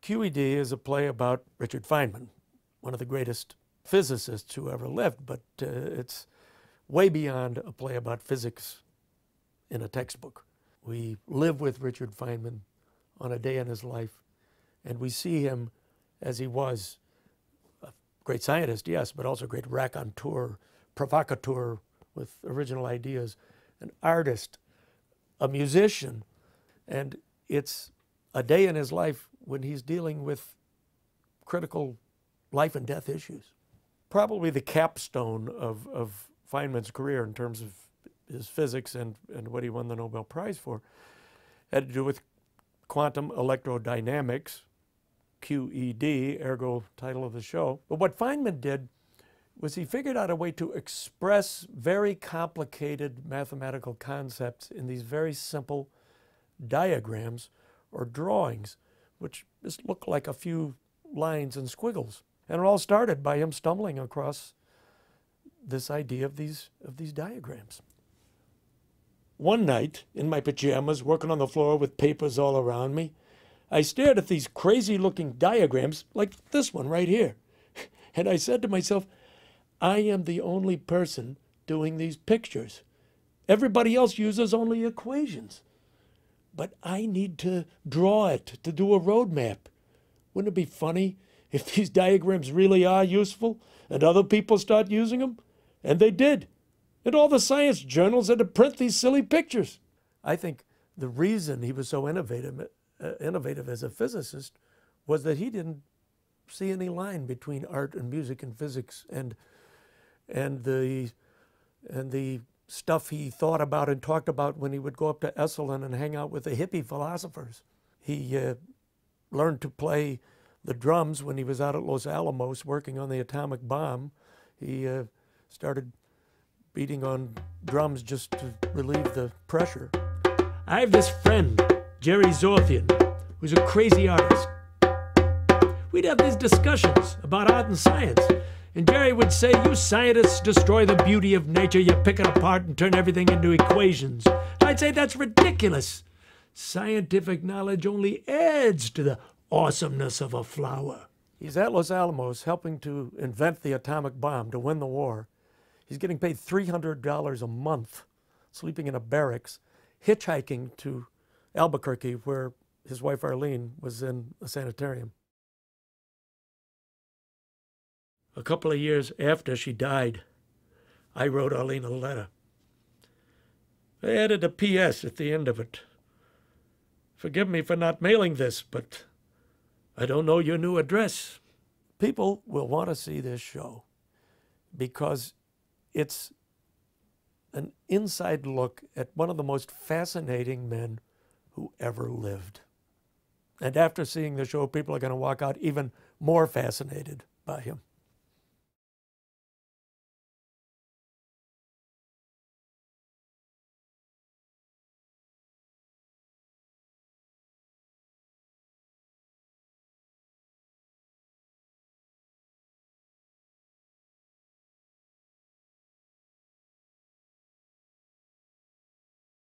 QED is a play about Richard Feynman, one of the greatest physicists who ever lived, but it's way beyond a play about physics in a textbook. We live with Richard Feynman on a day in his life, and we see him as he was, a great scientist, yes, but also a great raconteur, provocateur with original ideas, an artist, a musician, and it's a day in his life when he's dealing with critical life and death issues. Probably the capstone of Feynman's career in terms of his physics and what he won the Nobel Prize for had to do with quantum electrodynamics, QED, ergo title of the show. But what Feynman did was he figured out a way to express very complicated mathematical concepts in these very simple diagrams or drawings, which just look like a few lines and squiggles. And it all started by him stumbling across this idea of these diagrams. One night, in my pajamas, working on the floor with papers all around me, I stared at these crazy-looking diagrams, like this one right here. And I said to myself, I am the only person doing these pictures. Everybody else uses only equations. But I need to draw it, to do a road map. Wouldn't it be funny if these diagrams really are useful and other people start using them? And they did. And all the science journals had to print these silly pictures. I think the reason he was so innovative as a physicist was that he didn't see any line between art and music and physics and the stuff he thought about and talked about when he would go up to Esalen and hang out with the hippie philosophers. He learned to play the drums when he was out at Los Alamos working on the atomic bomb. He started beating on drums just to relieve the pressure. I have this friend, Jerry Zorthian, who's a crazy artist. We'd have these discussions about art and science, and Jerry would say, you scientists destroy the beauty of nature, you pick it apart and turn everything into equations. I'd say that's ridiculous. Scientific knowledge only adds to the awesomeness of a flower. He's at Los Alamos helping to invent the atomic bomb to win the war. He's getting paid $300 a month, sleeping in a barracks, hitchhiking to Albuquerque, where his wife Arlene was in a sanitarium. A couple of years after she died, I wrote Arlene a letter. I added a P.S. at the end of it. Forgive me for not mailing this, but I don't know your new address. People will want to see this show because it's an inside look at one of the most fascinating men who ever lived. And after seeing the show, people are going to walk out even more fascinated by him.